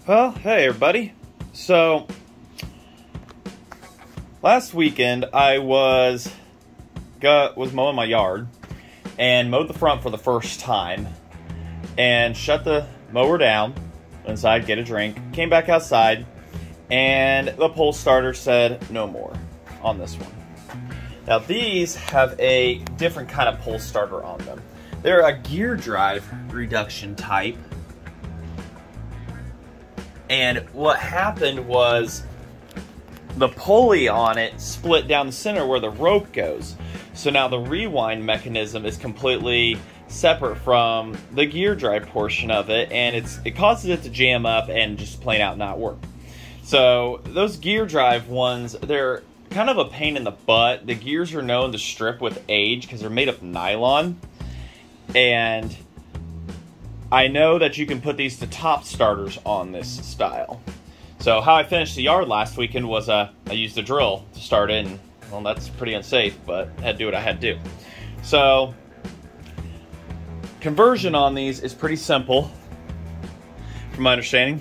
Well, hey everybody. So, last weekend I was mowing my yard and mowed the front for the first time and shut the mower down inside, get a drink, came back outside, and the pole starter said no more on this one. Now these have a different kind of pole starter on them. They're a gear drive reduction type. And what happened was the pulley on it split down the center where the rope goes. So now the rewind mechanism is completely separate from the gear drive portion of it, and it causes it to jam up and just plain out not work. So those gear drive ones, they're kind of a pain in the butt. The gears are known to strip with age because they're made of nylon. And I know that you can put these to top starters on this style. So how I finished the yard last weekend was I used a drill to start it, and well, that's pretty unsafe, but I had to do what I had to do. So conversion on these is pretty simple from my understanding.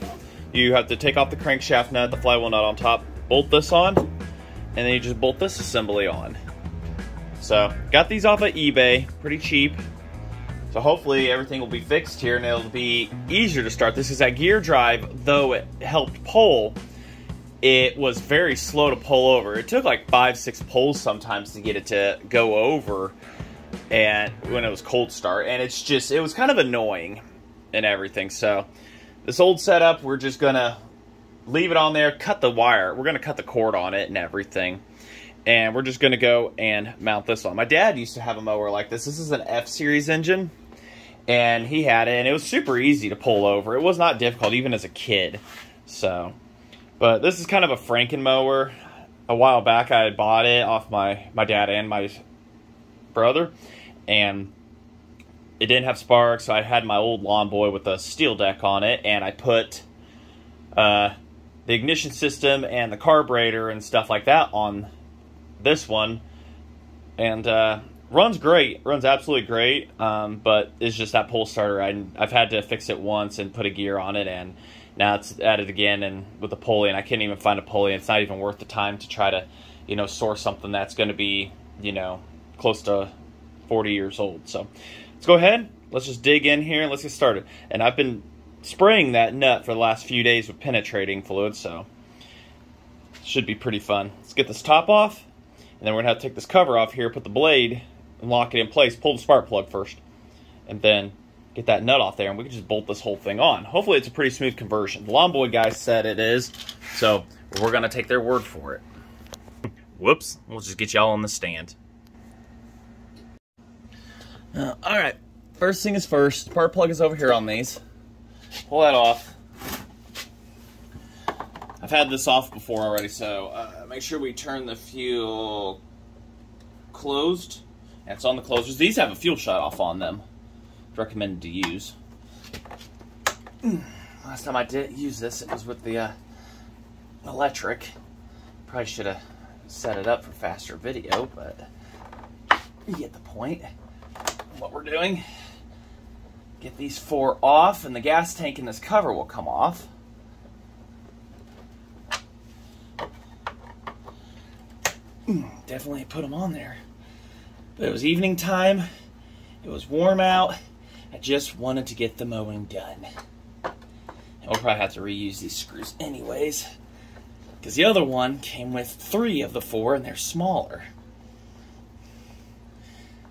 You have to take off the crankshaft nut, the flywheel nut on top, bolt this on, and then you just bolt this assembly on. So got these off of eBay, pretty cheap. So hopefully everything will be fixed here and it'll be easier to start. This is that gear drive, though it helped pull, it was very slow to pull over. It took like 5-6 pulls sometimes to get it to go over, and when it was cold start, and it was kind of annoying and everything. So this old setup, we're just gonna leave it on there, cut the wire. We're gonna cut the cord on it and everything. And we're just gonna go and mount this on. My dad used to have a mower like this. This is an F-Series engine. And he had it, and it was super easy to pull over. It was not difficult, even as a kid. So, but this is kind of a Franken mower. A while back, I had bought it off my dad and my brother, and it didn't have sparks, so I had my old Lawnboy with a steel deck on it, and I put the ignition system and the carburetor and stuff like that on this one, and runs great, runs absolutely great, but it's just that pole starter. I've had to fix it once and put a gear on it, and now it's at it again and with the pulley, and I can't even find a pulley. It's not even worth the time to try to, source something that's going to be, close to 40 years old. So let's go ahead, let's just dig in here and let's get started. And I've been spraying that nut for the last few days with penetrating fluid, so it should be pretty fun. Let's get this top off, and then we're going to have to take this cover off here, put the blade and lock it in place, pull the spark plug first, and then get that nut off there, and we can just bolt this whole thing on. Hopefully it's a pretty smooth conversion. The Lawnboy guys said it is, so we're going to take their word for it. Whoops, we'll just get y'all on the stand. Alright, first thing is first, spark plug is over here on these. Pull that off. I've had this off before already, so make sure we turn the fuel closed. And it's on the closers. These have a fuel shut off on them. Recommended to use. Last time I did use this, it was with the electric. Probably should have set it up for faster video, but you get the point. What we're doing, get these 4 off, and the gas tank in this cover will come off. Definitely put them on there. But it was evening time, it was warm out, I just wanted to get the mowing done. And we'll probably have to reuse these screws anyways, because the other one came with 3 of the 4 and they're smaller.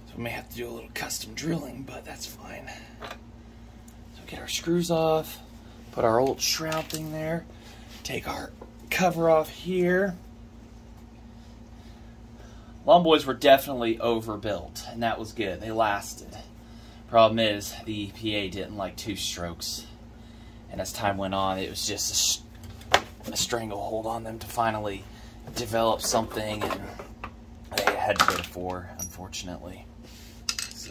So we may have to do a little custom drilling, but that's fine. So get our screws off, put our old shroud thing there, take our cover off here. Lawnboys were definitely overbuilt, and that was good. They lasted. Problem is, the EPA didn't like 2 strokes. And as time went on, it was just a stranglehold on them to finally develop something, and they had to go to 4, unfortunately. So,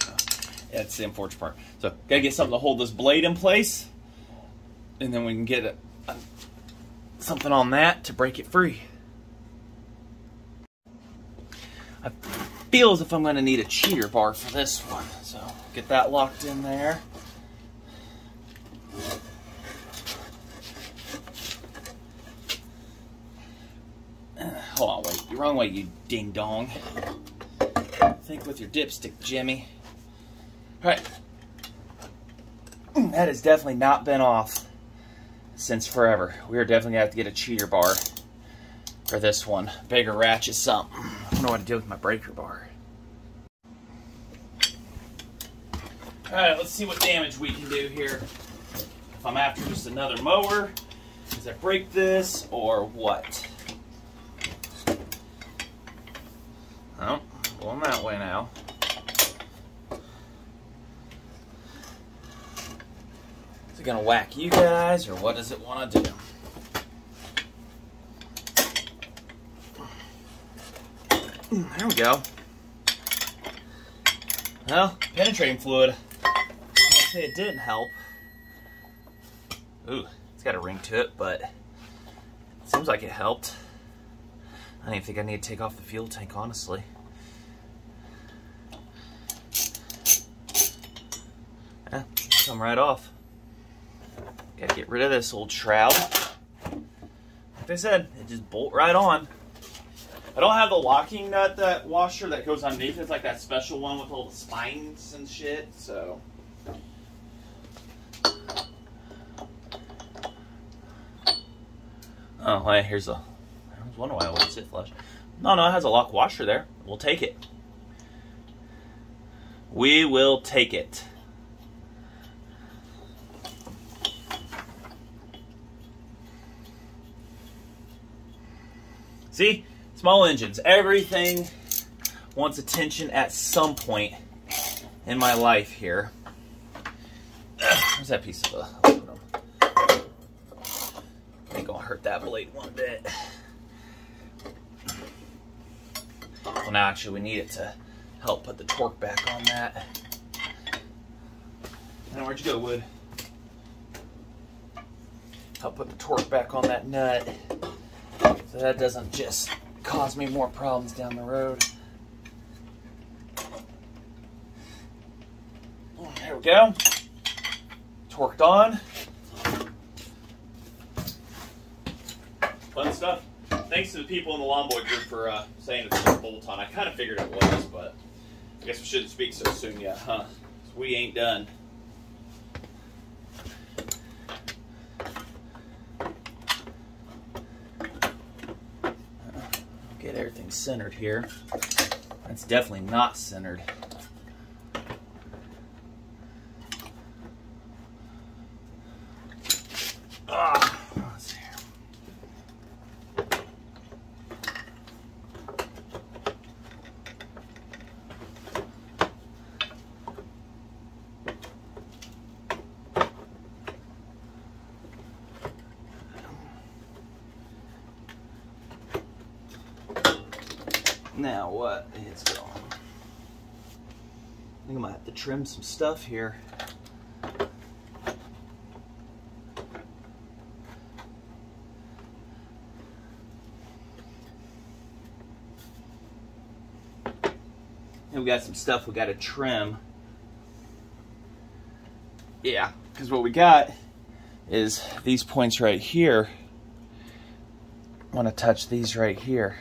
that's the unfortunate part. So, gotta get something to hold this blade in place, and then we can get something on that to break it free. I feel as if I'm going to need a cheater bar for this one, so get that locked in there. wrong way, you ding-dong. Think with your dipstick, Jimmy. All right. That has definitely not been off since forever. We are definitely going to have to get a cheater bar for this one. Bigger ratchet something. I don't know what to do with my breaker bar. All right, let's see what damage we can do here. If I'm after just another mower, does that break this or what? Oh, going that way now. Is it gonna whack you guys or what does it want to do? There we go. Well, penetrating fluid. I'd say it didn't help. Ooh, it's got a ring to it, but it seems like it helped. I don't even think I need to take off the fuel tank, honestly. Yeah, come right off. Gotta get rid of this old shroud. Like I said, it just bolt right on. I don't have the locking nut, that washer that goes underneath. It's like that special one with all the spines and shit, so. Oh, hey, here's a. I was wondering why I always sit flush. No, it has a lock washer there. We'll take it. We will take it. See? Small engines. Everything wants attention at some point in my life here. Where's that piece of aluminum? Ain't gonna hurt that blade one bit. Well, now actually we need it to help put the torque back on that. Now where'd you go, Wood? Help put the torque back on that nut so that doesn't just cause me more problems down the road. There we go. Torqued on. Fun stuff. Thanks to the people in the Lawnboy group for saying it's a bolt-on. I kind of figured it was, but I guess we shouldn't speak so soon yet, huh? We ain't done. Get everything centered here. That's definitely not centered. Let's see here. Now what is going on? I think I might have to trim some stuff here. And we got some stuff we got to trim. Yeah, because what we got is these points right here. I want to touch these right here.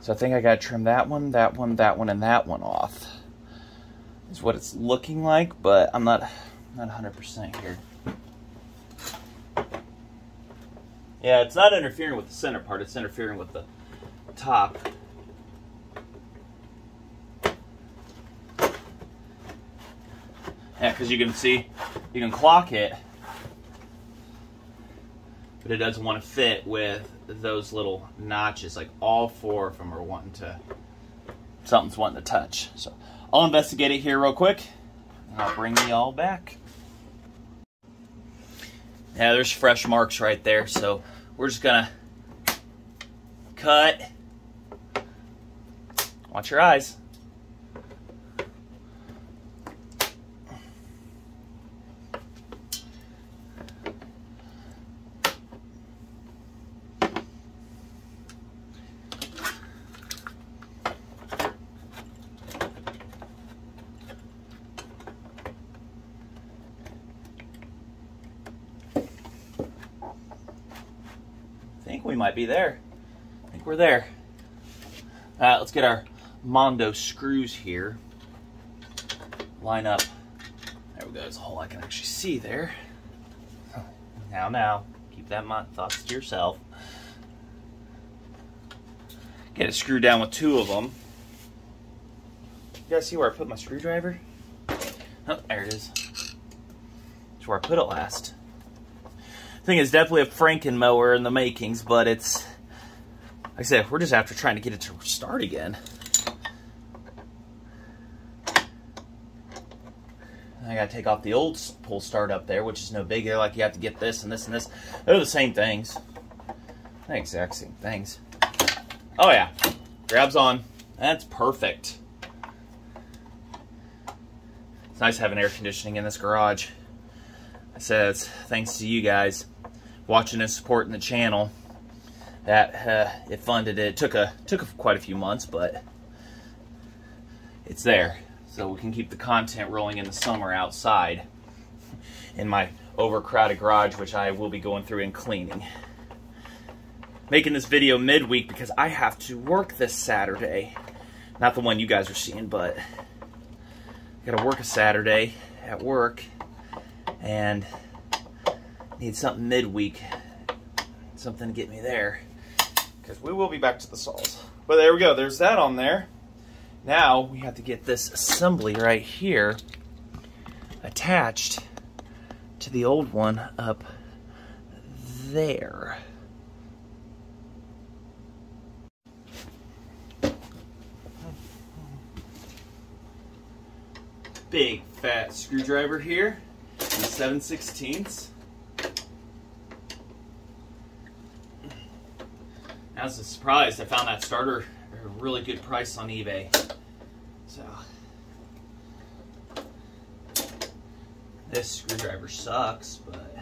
So I think I got to trim that one, that one, that one, and that one off. Is what it's looking like, but I'm not 100% here. Yeah, it's not interfering with the center part, it's interfering with the top. Yeah, because you can see, you can clock it, but it doesn't want to fit with those little notches. Like all four of them are wanting to, something's wanting to touch. So I'll investigate it here real quick, and I'll bring you all back. Yeah, there's fresh marks right there, so we're just gonna cut. Watch your eyes. I think we might be there. I think we're there. Let's get our Mondo screws here. Line up. There we go. There's a hole I can actually see there. Now, keep that thoughts to yourself. Get it screwed down with 2 of them. You guys see where I put my screwdriver? Oh, there it is. That's where I put it last. I think it's definitely a Franken mower in the makings, but it's, like I said, we're just after trying to get it to start again. I gotta take off the old pull start up there, which is no big. They're like, you have to get this and this and this. They're the same things. The exact same things. Oh yeah, grabs on. That's perfect. It's nice having air conditioning in this garage. I said it's thanks to you guys watching and supporting the channel that it funded it. It took quite a few months, but it's there. So we can keep the content rolling in the summer outside in my overcrowded garage, which I will be going through and cleaning. Making this video midweek because I have to work this Saturday. Not the one you guys are seeing, but I gotta work a Saturday at work and need something midweek. Something to get me there. Because we will be back to the saws. But there we go, there's that on there. Now we have to get this assembly right here attached to the old one up there. Big fat screwdriver here in 7/16. I was surprised. I found that starter at a really good price on eBay. So this screwdriver sucks, but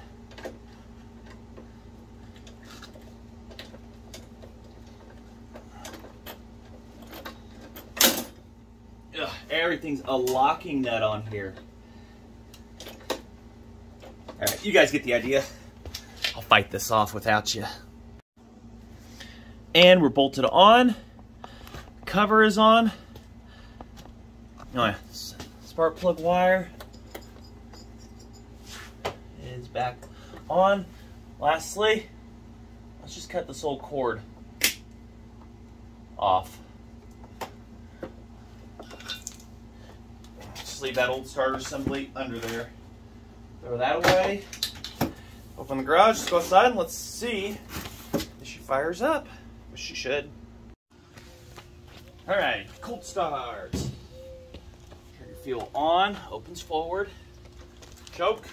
everything's a locking nut on here. Alright, you guys get the idea. I'll fight this off without you. And we're bolted on. Cover is on. Oh yeah, spark plug wire is back on. Lastly, let's just cut this old cord off. Just leave that old starter assembly under there. Throw that away. Open the garage, let's go outside and let's see if she fires up. Which she should. Alright, cold start. Trigger feel on, opens forward. Choke.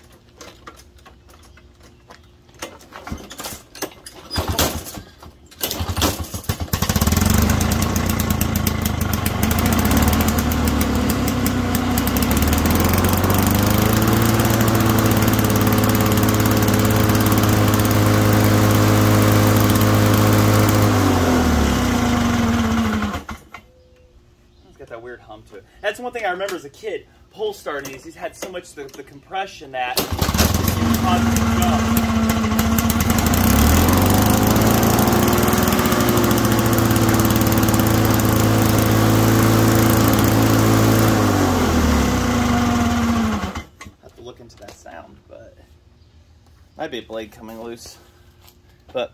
That weird hum to it. That's one thing I remember as a kid, pull starting these. He's had so much the compression that it causes it to jump. Have to look into that sound, but might be a blade coming loose. But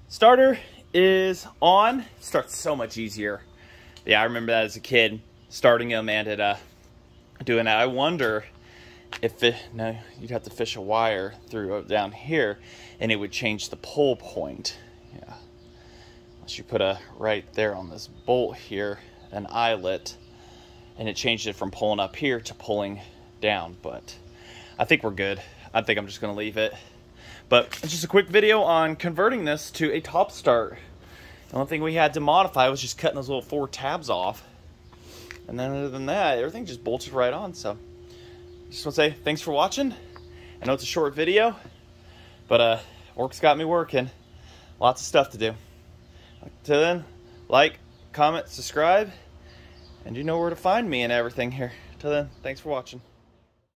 starter is on. Starts so much easier. Yeah, I remember that as a kid, starting them and doing that. I wonder if you'd have to fish a wire through down here, and it would change the pull point. Yeah, unless you put a right there on this bolt here, an eyelet, and it changed it from pulling up here to pulling down. But I think we're good. I think I'm just going to leave it. But it's just a quick video on converting this to a top start. The only thing we had to modify was just cutting those little 4 tabs off. And then other than that, everything just bolted right on. So just want to say thanks for watching. I know it's a short video, but work's got me working. Lots of stuff to do. Until then, like, comment, subscribe, and you know where to find me and everything here. Till then, thanks for watching.